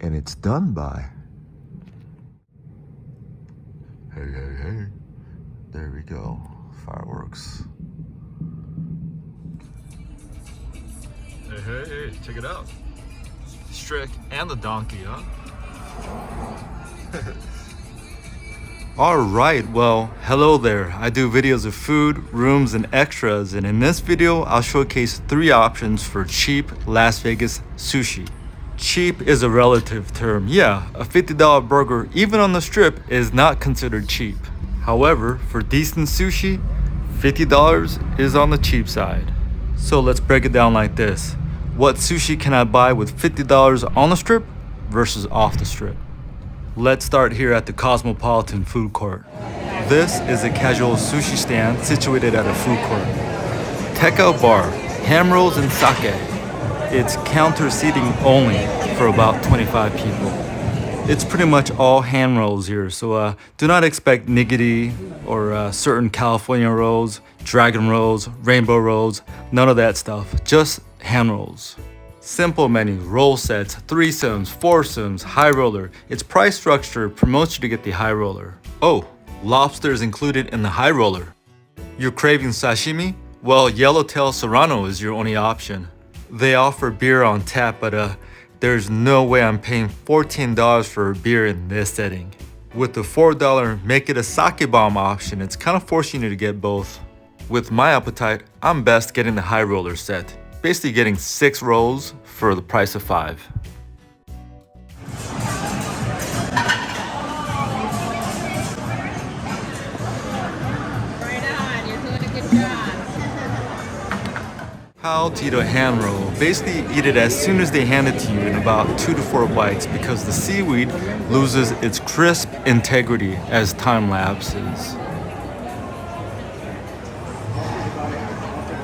and it's done by. Hey, hey, hey. There we go. Fireworks. Hey, hey, hey, check it out. Strick and the donkey, huh? Alright, well, hello there. I do videos of food, rooms, and extras, and in this video, I'll showcase 3 options for cheap Las Vegas sushi. Cheap is a relative term. Yeah, a $50 burger, even on the strip, is not considered cheap. However, for decent sushi, $50 is on the cheap side. So let's break it down like this. What sushi can I buy with $50 on the strip versus off the strip? Let's start here at the Cosmopolitan food court. This is a casual sushi stand situated at a food court. Tekka bar, Handrolls and sake. It's counter seating only for about 25 people. It's pretty much all hand rolls here, so do not expect nigiri or certain California rolls, dragon rolls, rainbow rolls, none of that stuff, just hand rolls. Simple menu, roll sets, threesomes, foursomes, high roller. Its price structure promotes you to get the high roller. Oh, lobster is included in the high roller. You're craving sashimi? Well, yellowtail serrano is your only option. They offer beer on tap, but there's no way I'm paying $14 for a beer in this setting. With the $4 make it a sake bomb option, it's kind of forcing you to get both. With my appetite, I'm best getting the high roller set. Basically getting 6 rolls for the price of 5. Right on, you're doing a good job. How to eat a hand roll. Basically eat it as soon as they hand it to you in about 2 to 4 bites because the seaweed loses its crisp integrity as time lapses.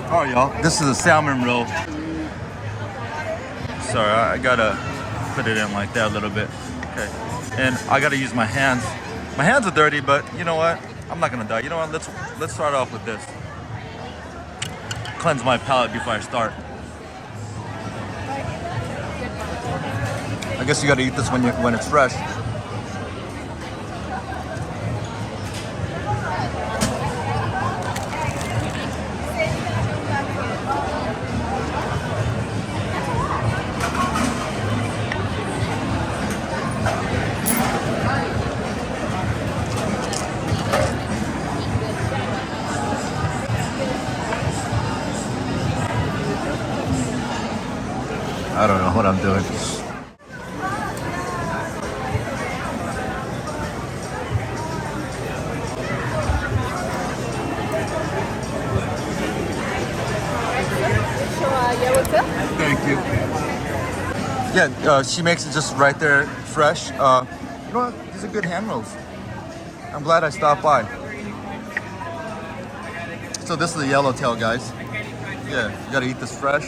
Alright y'all, this is a salmon roll. Sorry, I gotta put it in like that a little bit. Okay, and I gotta use my hands. My hands are dirty, but you know what? I'm not gonna die. You know what? Let's start off with this. Cleanse my palate before I start. I guess you gotta eat this when it's fresh. I don't know what I'm doing. Yellowtail? Thank you. Yeah, she makes it just right there, fresh. You know what? These are good hand rolls. I'm glad I stopped by. So this is the yellowtail, guys. Yeah, you gotta eat this fresh.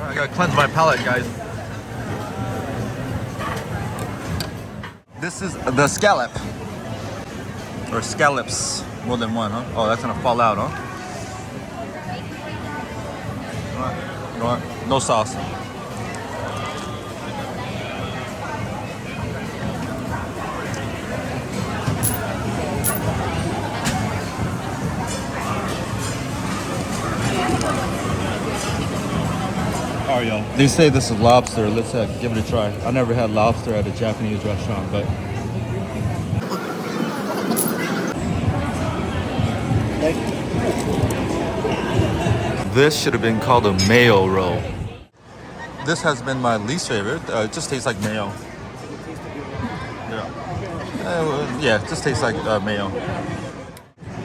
I gotta cleanse my palate, guys. This is the scallop. Or scallops. More than one, huh? Oh, that's gonna fall out, huh? You know what? No sauce. Alright, y'all. They say this is lobster. Let's give it a try. I never had lobster at a Japanese restaurant, but this should have been called a mayo roll. This has been my least favorite. It just tastes like mayo. Yeah, it just tastes like mayo.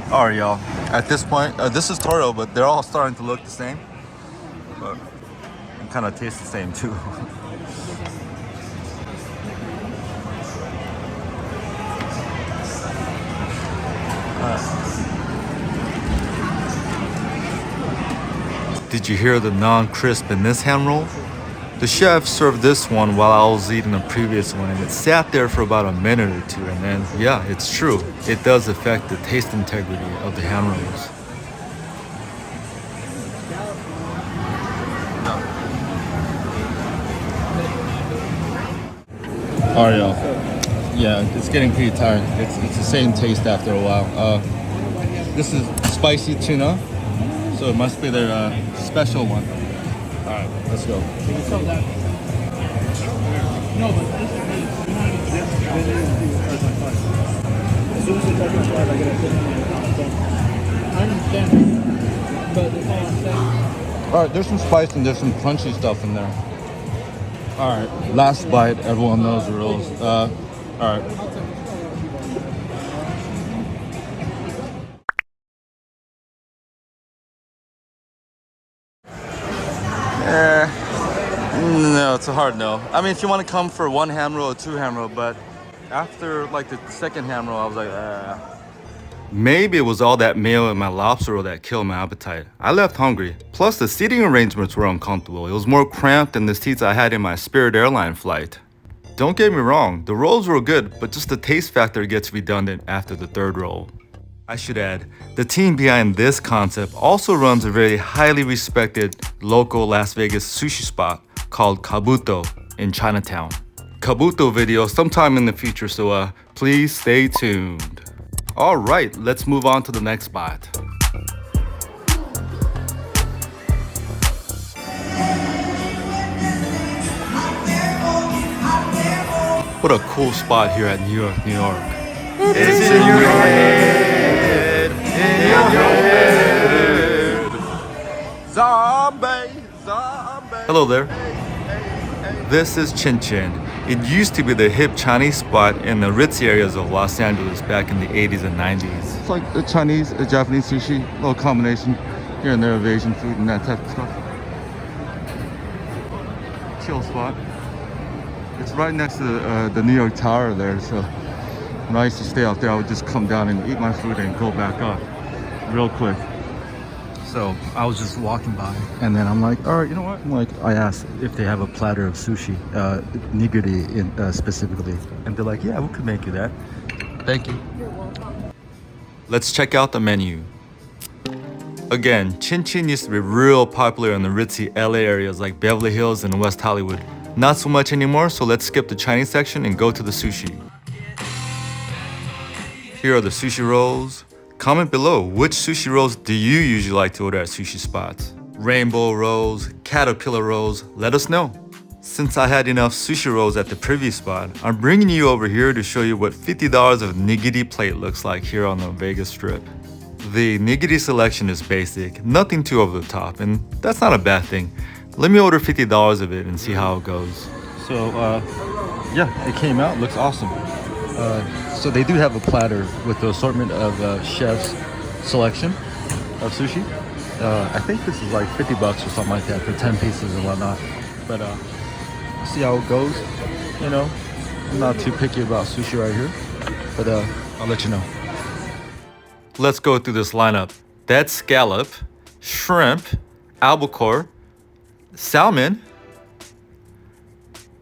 Alright, y'all. At this point, this is Toro, but they're all starting to look the same. But kind of taste the same too. Did you hear the non-crisp in this hand roll? The chef served this one while I was eating the previous one, and it sat there for about a minute or two, and then, yeah, it's true. It does affect the taste integrity of the hand rolls. Alright, y'all. Yeah, it's getting pretty tired. It's the same taste after a while. This is spicy tuna, so it must be their special one. Alright, let's go. Alright, there's some spice and there's some crunchy stuff in there. Alright, last bite. Everyone knows the rules. Alright. No, it's a hard no. I mean, if you want to come for one ham roll or two ham roll, but after like the second ham roll, I was like, Maybe it was all that mayo in my lobster roll that killed my appetite. I left hungry. Plus, the seating arrangements were uncomfortable. It was more cramped than the seats I had in my Spirit Airline flight. Don't get me wrong, the rolls were good, but just the taste factor gets redundant after the third roll. I should add, the team behind this concept also runs a very highly respected local Las Vegas sushi spot called Kabuto in Chinatown. Kabuto video sometime in the future, so please stay tuned. Alright, let's move on to the next spot. What a cool spot here at New York, New York. It's in your head, in your head. zombie. Hello there. This is Chin Chin. It used to be the hip Chinese spot in the ritzy areas of Los Angeles back in the 80s and 90s. It's like a Chinese, a Japanese sushi, a little combination here and there of Asian food and that type of stuff. Chill spot. It's right next to the New York Tower there, so when I used to stay out there, I would just come down and eat my food and go back up real quick. So I was just walking by, and then I'm like, all right, you know what? I asked if they have a platter of sushi, nigiri specifically, and they're like, yeah, we could make you that. Thank you. Let's check out the menu. Again, Chin Chin used to be real popular in the ritzy LA areas like Beverly Hills and West Hollywood. Not so much anymore, so let's skip the Chinese section and go to the sushi. Here are the sushi rolls. Comment below, which sushi rolls do you usually like to order at sushi spots? Rainbow rolls, caterpillar rolls, let us know. Since I had enough sushi rolls at the previous spot, I'm bringing you over here to show you what $50 of nigiri plate looks like here on the Vegas Strip. The nigiri selection is basic, nothing too over the top, and that's not a bad thing. Let me order $50 of it and see how it goes. So, yeah, it came out, looks awesome. So they do have a platter with the assortment of chef's selection of sushi. I think this is like $50 or something like that for 10 pieces and whatnot. But see how it goes. You know, I'm not too picky about sushi right here, but I'll let you know. Let's go through this lineup. That's scallop, shrimp, albacore, salmon,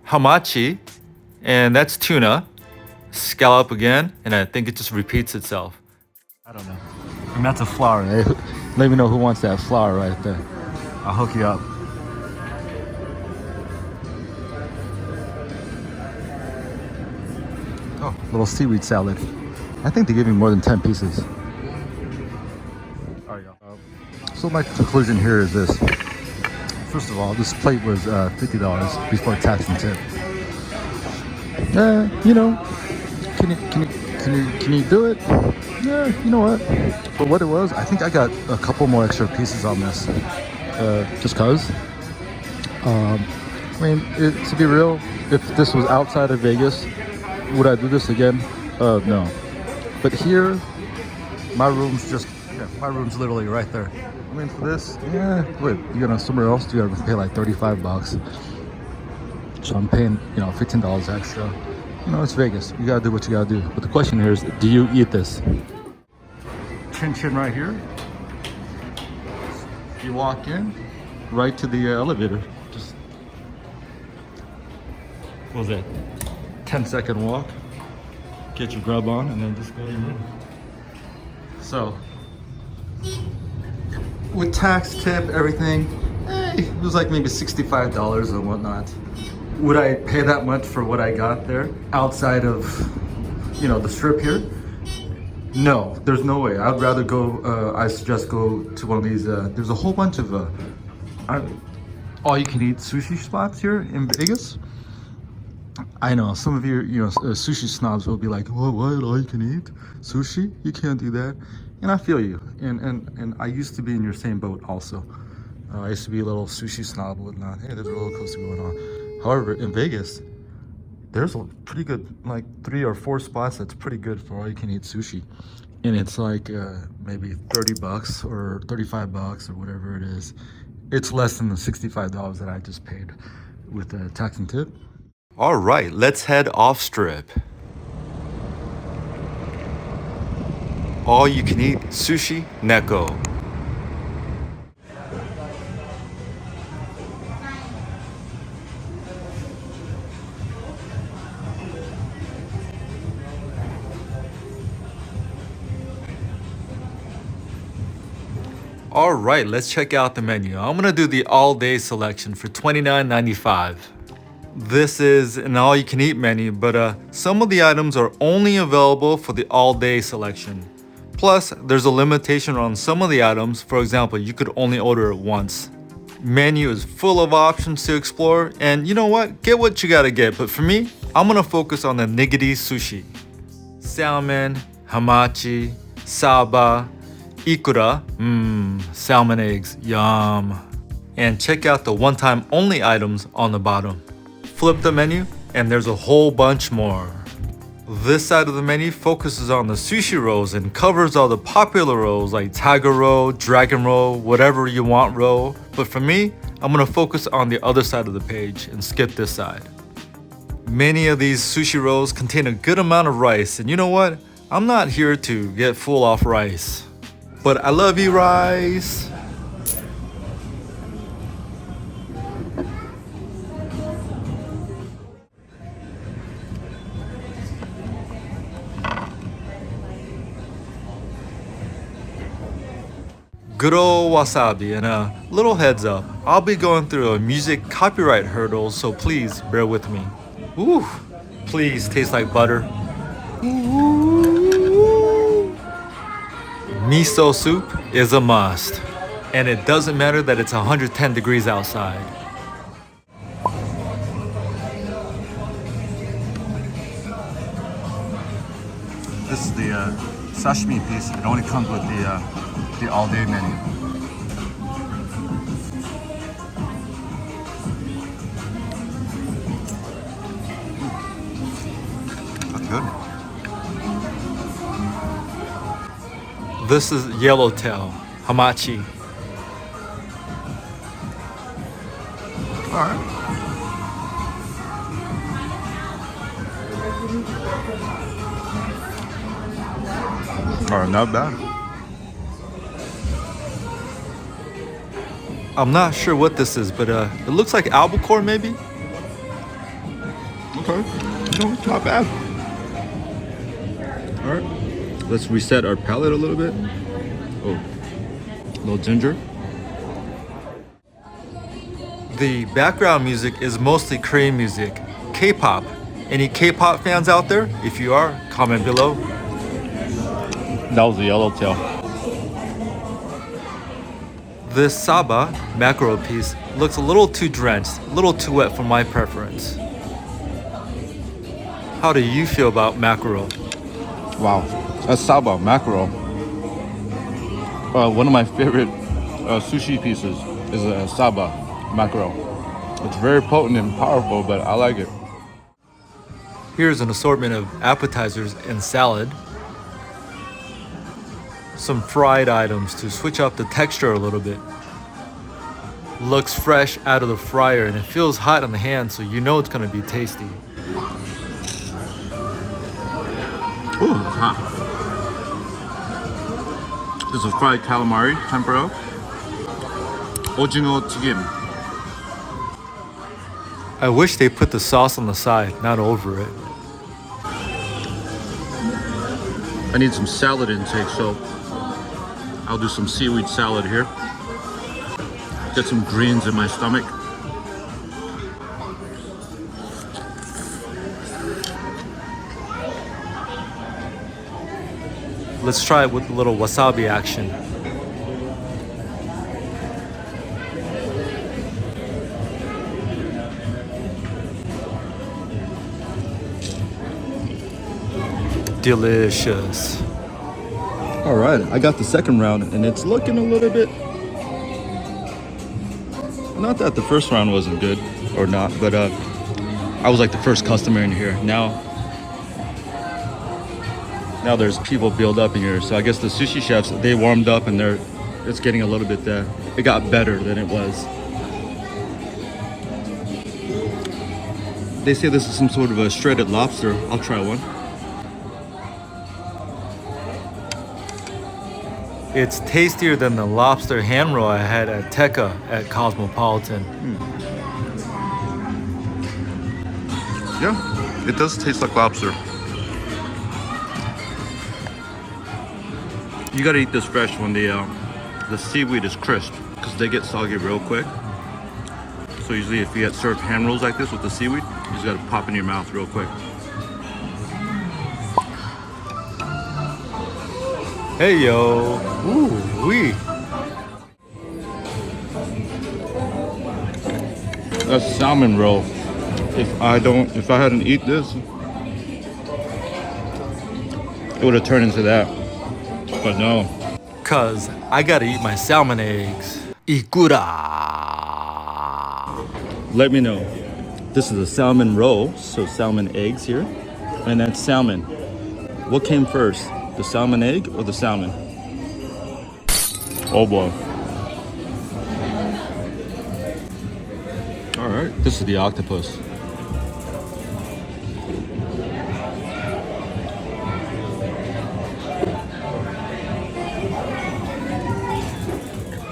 hamachi, and that's tuna. Scallop again, and I think it just repeats itself. I don't know. And that's a flower, eh? Let me know who wants that flower right there. I'll hook you up. Oh, little seaweed salad. I think they gave me more than 10 pieces. All right, y'all. So my conclusion here is this. First of all, this plate was $50 before tax and tip. You know, can you do it? Yeah, you know what? For what it was, I think I got a couple more extra pieces on this. Just cause. I mean, to be real, if this was outside of Vegas, would I do this again? No. But here, my room's literally right there. I mean, for this, yeah, wait, you go somewhere else, you gotta pay like $35. So I'm paying, $15 extra. It's Vegas. You gotta do what you gotta do. But the question here is, do you eat this? Chin Chin right here. You walk in, right to the elevator. Just, what was that? 10-second walk. Get your grub on and then just go to your room. So, with tax, tip, everything, it was like maybe $65 and whatnot. Would I pay that much for what I got there outside of, you know, the strip here? No, there's no way. I'd rather go, I suggest go to one of these, there's a whole bunch of all-you-can-eat sushi spots here in Vegas. I know some of your, sushi snobs will be like, what, all you can eat? Sushi? You can't do that. And I feel you. And I used to be in your same boat also. I used to be a little sushi snob and whatnot. Hey, there's a roller coaster going on. However, in Vegas, there's a pretty good, like 3 or 4 spots that's pretty good for all you can eat sushi. And it's like maybe $30 or $35 or whatever it is. It's less than the $65 that I just paid with tax and tip. All right, let's head off strip. All you can eat Sushi Neko. All right, let's check out the menu. I'm gonna do the all-day selection for $29.95. This is an all-you-can-eat menu, but some of the items are only available for the all-day selection. Plus, there's a limitation on some of the items. For example, you could only order it once. Menu is full of options to explore, and you know what? Get what you gotta get. But for me, I'm gonna focus on the nigiri sushi. Salmon, hamachi, Saba, ikura, salmon eggs, yum. And check out the one-time only items on the bottom. Flip the menu, and there's a whole bunch more. This side of the menu focuses on the sushi rolls and covers all the popular rolls like tiger roll, dragon roll, whatever you want roll. But for me, I'm gonna focus on the other side of the page and skip this side. Many of these sushi rolls contain a good amount of rice, and you know what? I'm not here to get full off rice. But I love you, rice. Good old wasabi, and a little heads up, I'll be going through a music copyright hurdle, so please bear with me. Ooh, please taste like butter. Ooh. Miso soup is a must, and it doesn't matter that it's 110 degrees outside. This is the sashimi piece. It only comes with the all-day menu. That's good. This is yellowtail, hamachi. All right. All right, not bad. I'm not sure what this is, but it looks like albacore maybe? Okay, no, it's not bad. All right, let's reset our palate a little bit. Oh, a little ginger. The background music is mostly Korean music, K-pop. Any K-pop fans out there? If you are, comment below. That was the yellowtail. This Saba Macro piece looks a little too drenched, a little too wet for my preference. How do you feel about mackerel? Wow, that's Saba Macro. One of my favorite sushi pieces is a Saba Macro. It's very potent and powerful, but I like it. Here's an assortment of appetizers and salad. Some fried items to switch up the texture a little bit. Looks fresh out of the fryer and it feels hot on the hand, so you know it's gonna be tasty. Ooh, it's hot. This is fried calamari tempura. 오징어 튀김. I wish they put the sauce on the side, not over it. I need some salad intake, so I'll do some seaweed salad here. Get some greens in my stomach. Let's try it with a little wasabi action. Delicious. All right, I got the second round and it's looking a little bit, not that the first round wasn't good or not, but I was like the first customer in here. Now there's people build up in here, so I guess the sushi chefs, they warmed up and it's getting a little bit it got better than it was. They say this is some sort of a shredded lobster. I'll try one. It's tastier than the lobster hand roll I had at Tekka at Cosmopolitan. Yeah, it does taste like lobster. You gotta eat this fresh when the seaweed is crisp, because they get soggy real quick. So usually if you get served hand rolls like this with the seaweed, you just gotta pop in your mouth real quick. Hey yo, ooh wee. That's salmon roll. If I hadn't eat this, it would have turned into that. But no. Cause I gotta eat my salmon eggs. Ikura. Let me know. This is a salmon roll, so salmon eggs here, and that's salmon. What came first, the salmon egg or the salmon? Oh boy. All right, this is the octopus.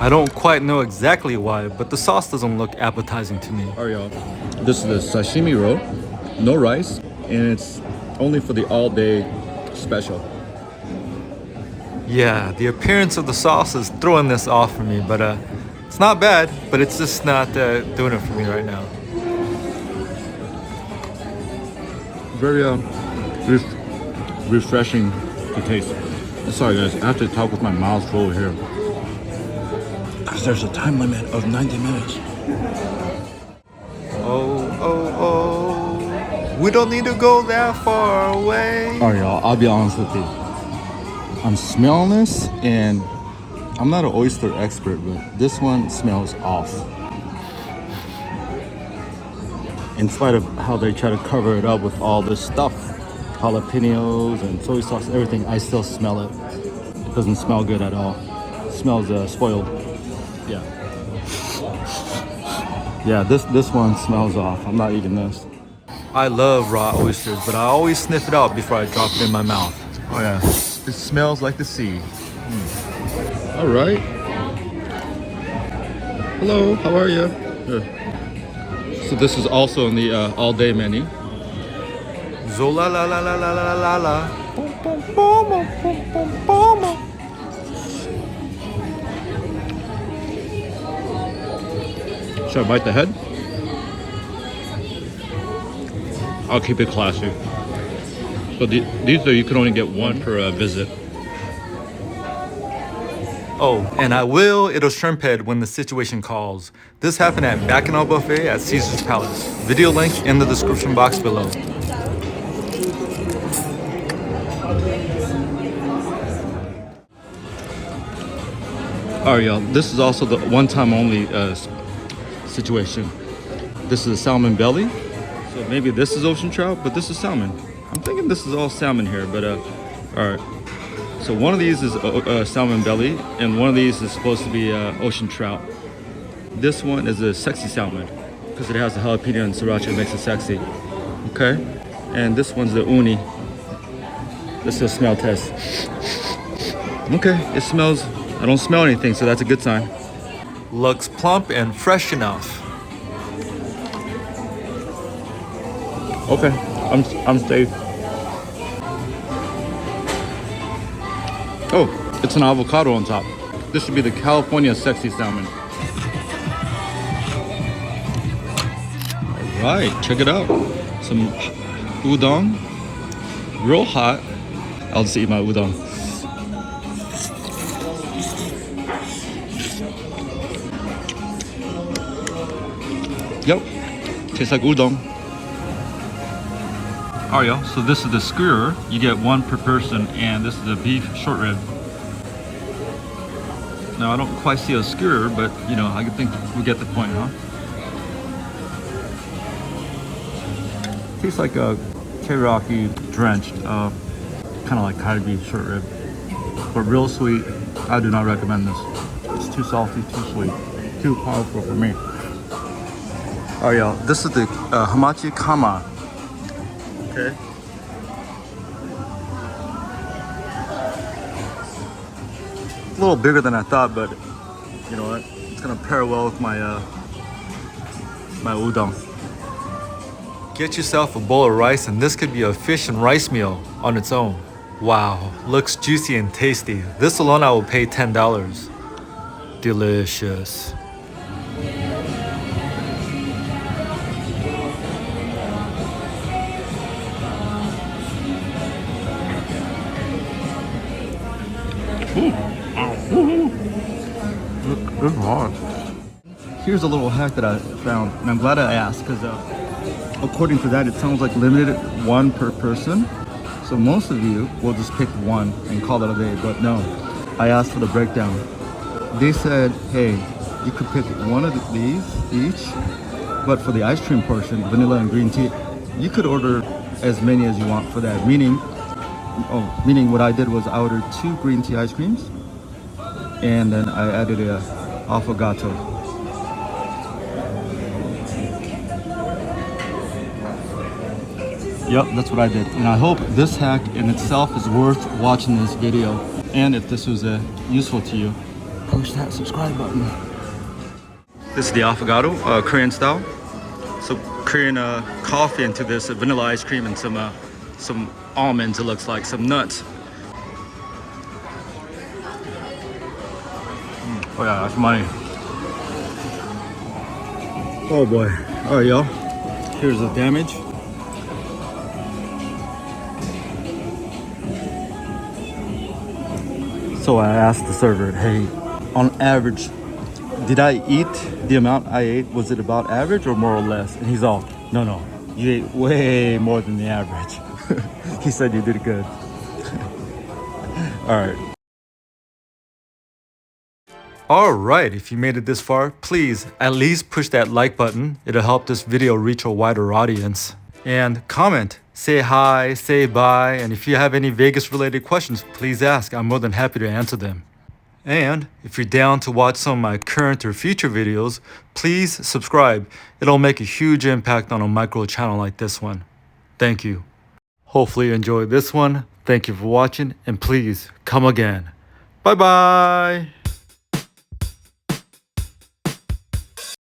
I don't quite know exactly why, but the sauce doesn't look appetizing to me. All right, y'all. This is the sashimi roll, no rice, and it's only for the all-day special. Yeah, the appearance of the sauce is throwing this off for me, but it's not bad, but it's just not doing it for me right now. Very refreshing to taste. Sorry guys, I have to talk with my mouth full here, because there's a time limit of 90 minutes. Oh, we don't need to go that far away. All right, y'all, I'll be honest with you. I'm smelling this, and I'm not an oyster expert, but this one smells off. In spite of how they try to cover it up with all this stuff, jalapenos and soy sauce, everything, I still smell it. It doesn't smell good at all. It smells spoiled. Yeah. Yeah, this one smells off. I'm not eating this. I love raw oysters, but I always sniff it out before I drop it in my mouth. Oh yeah, it smells like the sea. All right. Hello, how are you? So this is also on the all-day menu. Zola la la la la la la la. Boom, boom, boom, boom, boom, boom. Should I bite the head? I'll keep it classy. So these are, you can only get one per visit. Oh, and it'll shrimp head when the situation calls. This happened at Bacchanal Buffet at Caesar's Palace. Video link in the description box below. All right, y'all. This is also the one-time only situation. This is a salmon belly. So maybe this is ocean trout, but this is salmon. I'm thinking this is all salmon here, but all right. So one of these is salmon belly, and one of these is supposed to be ocean trout. This one is a sexy salmon because it has the jalapeno and sriracha, makes it sexy. Okay, and this one's the uni. This is a smell test. Okay, it smells. I don't smell anything, so that's a good sign. Looks plump and fresh enough. Okay, I'm safe. Oh, it's an avocado on top. This should be the California sexy salmon. All right, check it out. Some udon, real hot. I'll just eat my udon. Yep, tastes like udon. Alright, y'all, so this is the skewer. You get one per person, and this is the beef short rib. Now, I don't quite see a skewer, but you know, I think we get the point, huh? Tastes like a teriyaki drenched, kind of like kalbi short rib, but real sweet. I do not recommend this. It's too salty, too sweet, too powerful for me. Alright, y'all, this is the hamachi kama. Okay. A little bigger than I thought, but you know what? It's gonna pair well with my my udon. Get yourself a bowl of rice, and this could be a fish and rice meal on its own. Wow, looks juicy and tasty. This alone I will pay $10. Delicious. This is hard. Here's a little hack that I found, and I'm glad I asked, because according to that, it sounds like limited one per person. So most of you will just pick one and call it a day, but no. I asked for the breakdown. They said, hey, you could pick one of these each, but for the ice cream portion, vanilla and green tea, you could order as many as you want for that. Meaning what I did was I ordered 2 green tea ice creams, and then I added a affogato. Yep, that's what I did. And I hope this hack in itself is worth watching this video. And if this was useful to you, push that subscribe button. This is the affogato, Korean style. So Korean coffee into this vanilla ice cream and some almonds, it looks like, some nuts. Oh yeah, that's money. Oh boy. Alright, y'all. Here's the damage. So I asked the server, hey, on average, did I eat the amount I ate? Was it about average or more or less? And he's all, no, you ate way more than the average. He said you did good. Alright. Alright, if you made it this far, please at least push that like button. It'll help this video reach a wider audience. And comment, say hi, say bye, and if you have any Vegas related questions, please ask. I'm more than happy to answer them. And if you're down to watch some of my current or future videos, please subscribe. It'll make a huge impact on a micro channel like this one. Thank you. Hopefully you enjoyed this one. Thank you for watching, and please come again. Bye bye.